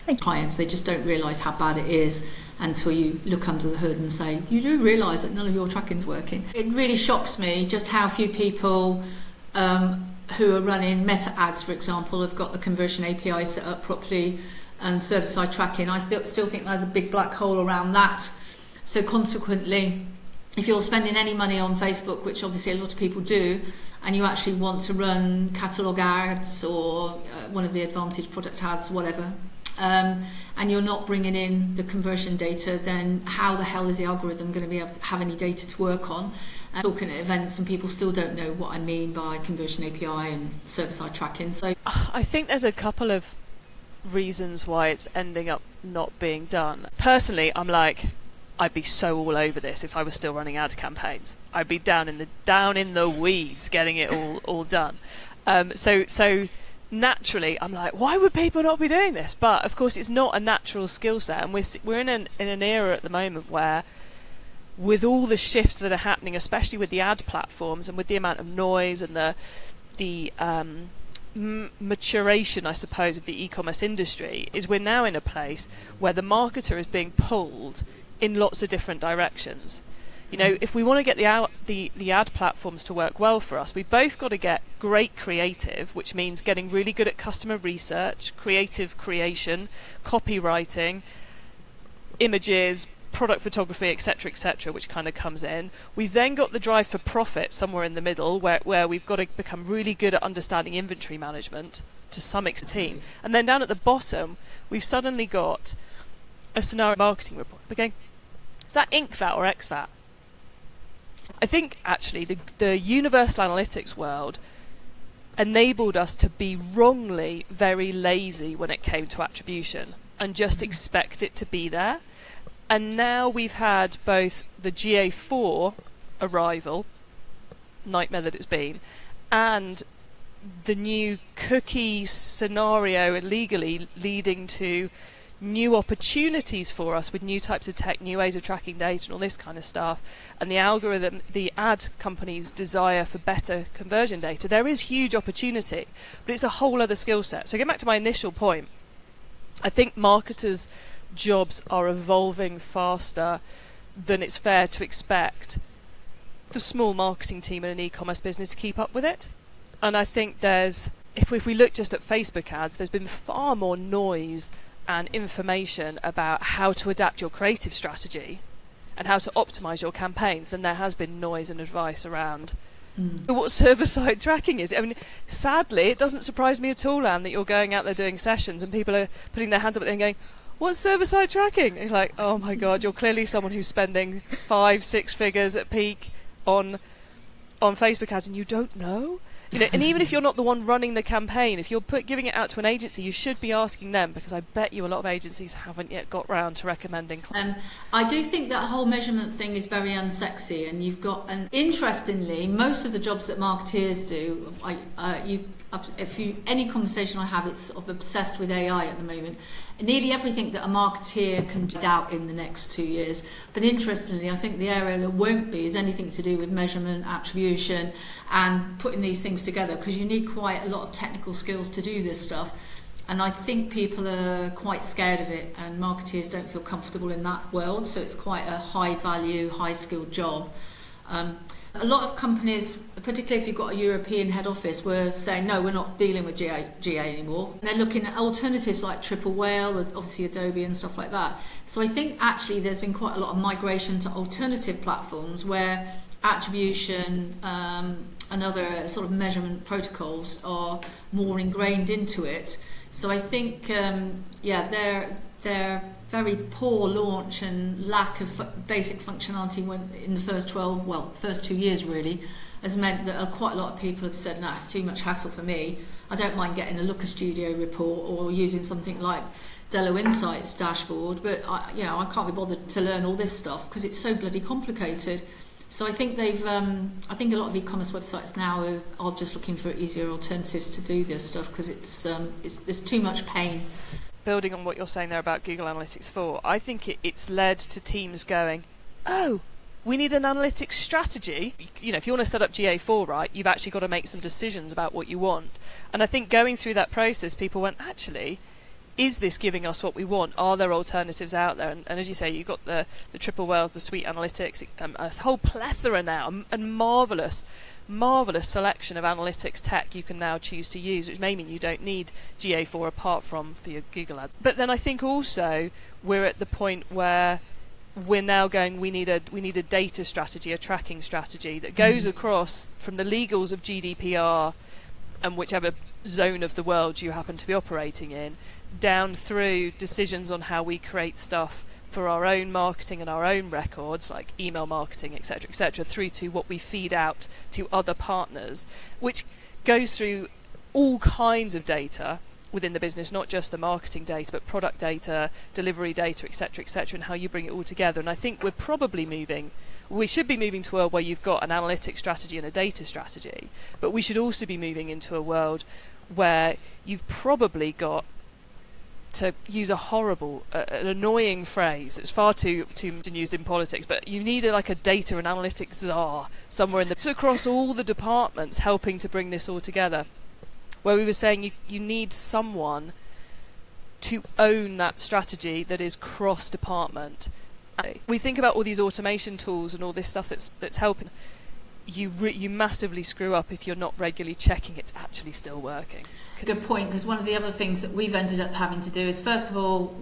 think clients, they just don't realise how bad it is until you look under the hood and say, you do realise that none of your tracking's working. It really shocks me just how few people who are running meta ads, for example, have got the conversion API set up properly and server-side tracking. I still think there's a big black hole around that. So consequently, if you're spending any money on Facebook, which obviously a lot of people do, and you actually want to run catalogue ads or one of the advantage product ads, whatever, and you're not bringing in the conversion data, then how the hell is the algorithm going to be able to have any data to work on? And talking at events and people still don't know what I mean by conversion API and server-side tracking. So I think there's a couple of reasons why it's ending up not being done. Personally, I'm like, I'd be so all over this if I was still running ad campaigns. I'd be down in the weeds getting it all done. So naturally, I'm like, why would people not be doing this? But of course, it's not a natural skill set, and we're in an era at the moment where, with all the shifts that are happening, especially with the ad platforms and with the amount of noise and the maturation, I suppose, of the e-commerce industry, is we're now in a place where the marketer is being pulled in lots of different directions. You know, if we want to get the ad platforms to work well for us, we've both got to get great creative, which means getting really good at customer research, creative creation, copywriting, images, product photography, etc., which kind of comes in. We've then got the drive for profit somewhere in the middle, where we've got to become really good at understanding inventory management to some extent. And then down at the bottom, we've suddenly got a scenario marketing report. We're going, is that INCVAT or XVAT? I think actually the universal analytics world enabled us to be wrongly very lazy when it came to attribution and just expect it to be there. And now we've had both the GA4 arrival, nightmare that it's been, and the new cookie scenario legally leading to new opportunities for us with new types of tech, new ways of tracking data and all this kind of stuff, and the algorithm, the ad companies' desire for better conversion data. There is huge opportunity, but it's a whole other skill set. So getting back to my initial point, I think marketers' jobs are evolving faster than it's fair to expect the small marketing team in an e-commerce business to keep up with it. And I think if we look just at Facebook ads, there's been far more noise and information about how to adapt your creative strategy and how to optimize your campaigns than there has been noise and advice around what server-side tracking is. I mean, sadly, it doesn't surprise me at all, Anne, that you're going out there doing sessions and people are putting their hands up and going, what's server-side tracking? And you're like, oh my God, you're clearly someone who's spending 5-6 figures at peak on Facebook ads and you don't know? You know, and even if you're not the one running the campaign, if you're giving it out to an agency, you should be asking them, because I bet you a lot of agencies haven't yet got round to recommending. I do think that whole measurement thing is very unsexy, and interestingly, most of the jobs that marketeers do, any conversation I have, it's sort of obsessed with AI at the moment. Nearly everything that a marketeer can do out in the next 2 years. But interestingly, I think the area that won't be is anything to do with measurement, attribution, and putting these things together, because you need quite a lot of technical skills to do this stuff. And I think people are quite scared of it, and marketeers don't feel comfortable in that world. So it's quite a high value, high skilled job. A lot of companies, particularly if you've got a European head office, were saying, no, we're not dealing with GA anymore. And they're looking at alternatives like Triple Whale, obviously Adobe and stuff like that. So I think actually there's been quite a lot of migration to alternative platforms where attribution and other sort of measurement protocols are more ingrained into it. So I think, their very poor launch and lack of basic functionality in the first 2 years really, has meant that quite a lot of people have said, nah, it's too much hassle for me. I don't mind getting a Looker Studio report or using something like Dello Insights dashboard, but I can't be bothered to learn all this stuff because it's so bloody complicated. So I think I think a lot of e-commerce websites now are just looking for easier alternatives to do this stuff, because there's too much pain. Building on what you're saying there about Google Analytics 4, I think it's led to teams going, oh, we need an analytics strategy. You know, if you want to set up GA4 right, you've actually got to make some decisions about what you want. And I think going through that process, people went, actually, is this giving us what we want? Are there alternatives out there? And as you say, you've got the triple whales, the suite analytics, a whole plethora now, and marvellous selection of analytics tech you can now choose to use, which may mean you don't need GA4 apart from for your Google ads. But then I think also we're at the point where we're now going, we need a data strategy, a tracking strategy that goes across from the legals of GDPR and whichever zone of the world you happen to be operating in, down through decisions on how we create stuff for our own marketing and our own records, like email marketing, etc., through to what we feed out to other partners, which goes through all kinds of data within the business, not just the marketing data, but product data, delivery data, etc., and how you bring it all together. And I think we should be moving to a world where you've got an analytics strategy and a data strategy, but we should also be moving into a world where you've probably got, to use an annoying phrase, it's far too used in politics, but you need a data and analytics czar somewhere across all the departments helping to bring this all together, where we were saying you need someone to own that strategy that is cross-department. We think about all these automation tools and all this stuff that's helping. You massively screw up if you're not regularly checking it's actually still working. Good point, because one of the other things that we've ended up having to do is, first of all,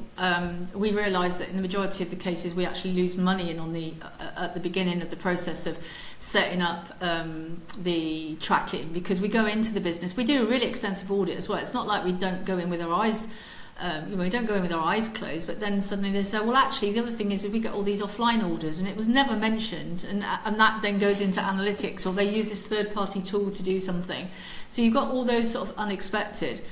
we realised that in the majority of the cases we actually lose money at the beginning of the process of setting up the tracking, because we go into the business, we do a really extensive audit as well. It's not like we don't go in with our eyes we don't go in with our eyes closed, but then suddenly they say, well, actually, the other thing is we get all these offline orders, and it was never mentioned, and that then goes into analytics, or they use this third-party tool to do something. So you've got all those sort of unexpected.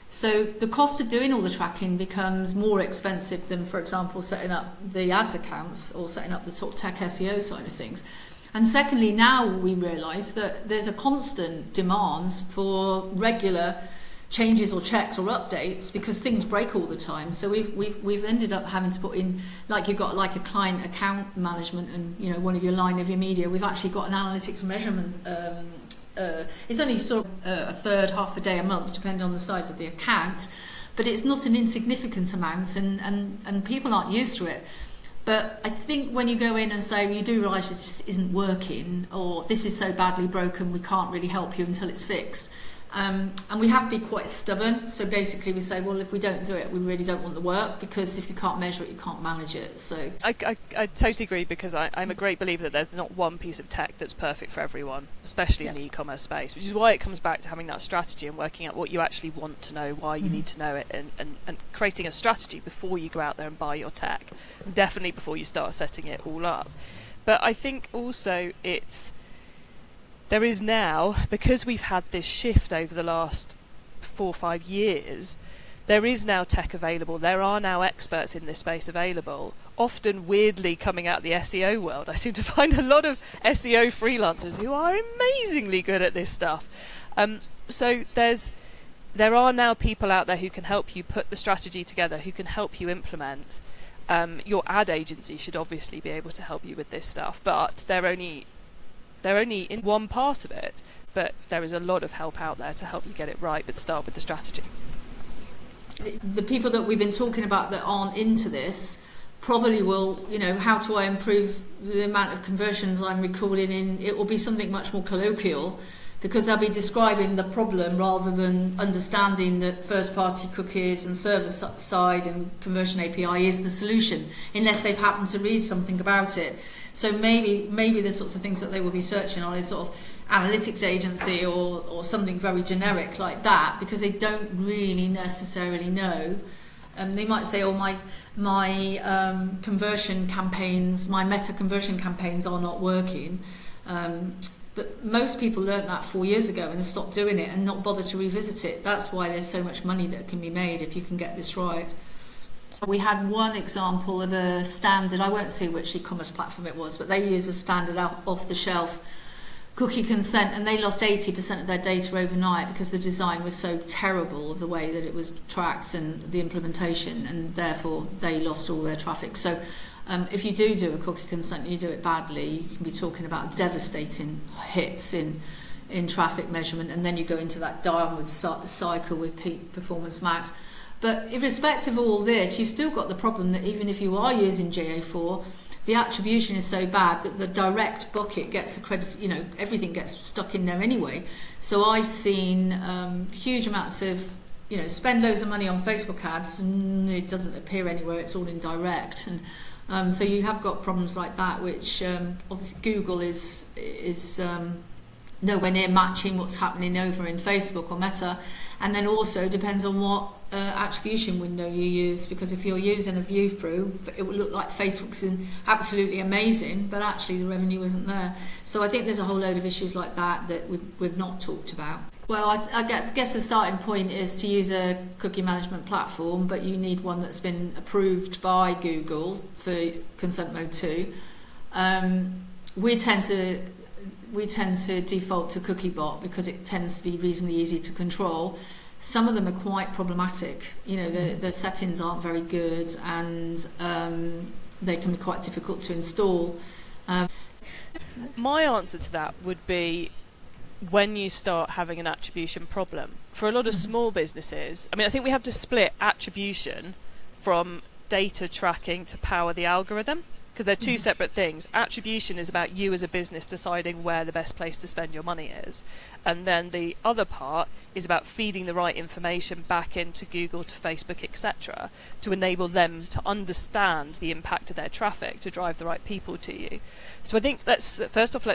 So the cost of doing all the tracking becomes more expensive than, for example, setting up the ads accounts or setting up the sort of tech SEO side of things. And secondly, now we realise that there's a constant demand for regular changes or checks or updates, because things break all the time. So we've ended up having to put in, like you've got like a client account management and one of your line of your media, we've actually got an analytics measurement. It's only sort of a third, half a day a month, depending on the size of the account, but it's not an insignificant amount, and people aren't used to it. But I think when you go in and say, you do realise it just isn't working, or this is so badly broken we can't really help you until it's fixed. And we have to be quite stubborn. So basically we say, well, if we don't do it, we really don't want the work, because if you can't measure it, you can't manage it. So I totally agree, because I'm a great believer that there's not one piece of tech that's perfect for everyone, especially in the e-commerce space, which is why it comes back to having that strategy and working out what you actually want to know, why you need to know it, and creating a strategy before you go out there and buy your tech, and definitely before you start setting it all up. But I think also there is now, because we've had this shift over the last 4 or 5 years, there is now tech available. There are now experts in this space available, often weirdly coming out of the SEO world. I seem to find a lot of SEO freelancers who are amazingly good at this stuff. So there are now people out there who can help you put the strategy together, who can help you implement. Your ad agency should obviously be able to help you with this stuff, but they're only in one part of it, but there is a lot of help out there to help you get it right, but start with the strategy. The people that we've been talking about that aren't into this probably will, how do I improve the amount of conversions I'm recording in? It will be something much more colloquial, because they'll be describing the problem rather than understanding that first-party cookies and server-side and conversion API is the solution, unless they've happened to read something about it. So maybe the sorts of things that they will be searching on is sort of analytics agency or something very generic like that, because they don't really necessarily know. They might say, oh, my conversion campaigns, my meta conversion campaigns are not working. But most people learnt that 4 years ago and have stopped doing it and not bothered to revisit it. That's why there's so much money that can be made if you can get this right. So we had one example of a standard, I won't say which e-commerce platform it was, but they use a standard off-the-shelf cookie consent, and they lost 80% of their data overnight because the design was so terrible of the way that it was tracked and the implementation, and therefore they lost all their traffic. So if you do a cookie consent and you do it badly, you can be talking about devastating hits in traffic measurement, and then you go into that downward cycle with peak performance max. But irrespective of all this, you've still got the problem that even if you are using GA4, the attribution is so bad that the direct bucket gets the credit, everything gets stuck in there anyway. So I've seen huge amounts of, spend loads of money on Facebook ads and it doesn't appear anywhere, it's all indirect. And so you have got problems like that, which obviously Google is nowhere near matching what's happening over in Facebook or Meta. And then also depends on what attribution window you use, because if you're using a view through, it will look like Facebook's absolutely amazing, but actually the revenue isn't there. So I think there's a whole load of issues like that we've not talked about. Well, I guess the starting point is to use a cookie management platform, but you need one that's been approved by Google for consent mode 2. We tend to default to CookieBot because it tends to be reasonably easy to control. Some of them are quite problematic. The settings aren't very good, and they can be quite difficult to install. My answer to that would be when you start having an attribution problem. For a lot of small businesses, I think we have to split attribution from data tracking to power the algorithm, because they're two separate things. Attribution is about you as a business deciding where the best place to spend your money is. And then the other part is about feeding the right information back into Google, to Facebook, etc., to enable them to understand the impact of their traffic to drive the right people to you. So I think let's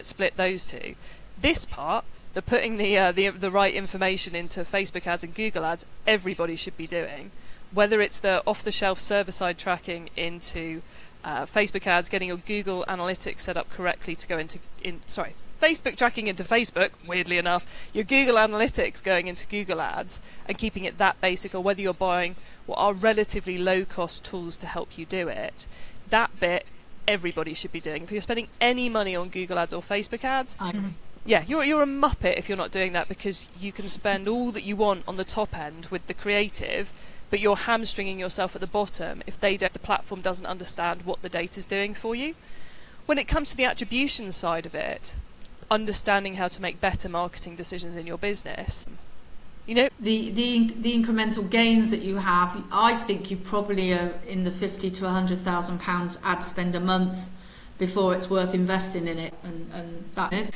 split those two. This part, the putting the right information into Facebook ads and Google ads, everybody should be doing. Whether it's the off-the-shelf server-side tracking into Facebook ads, getting your Google Analytics set up correctly to go Facebook tracking into Facebook, weirdly enough, your Google Analytics going into Google ads and keeping it that basic, or whether you're buying what are relatively low-cost tools to help you do it, that bit everybody should be doing. If you're spending any money on Google ads or Facebook ads, you're a muppet if you're not doing that, because you can spend all that you want on the top end with the creative, but you're hamstringing yourself at the bottom if the platform doesn't understand what the data's doing for you. When it comes to the attribution side of it, understanding how to make better marketing decisions in your business, the incremental gains that you have, I think you probably are in the £50,000 to £100,000 ad spend a month before it's worth investing in it, and that.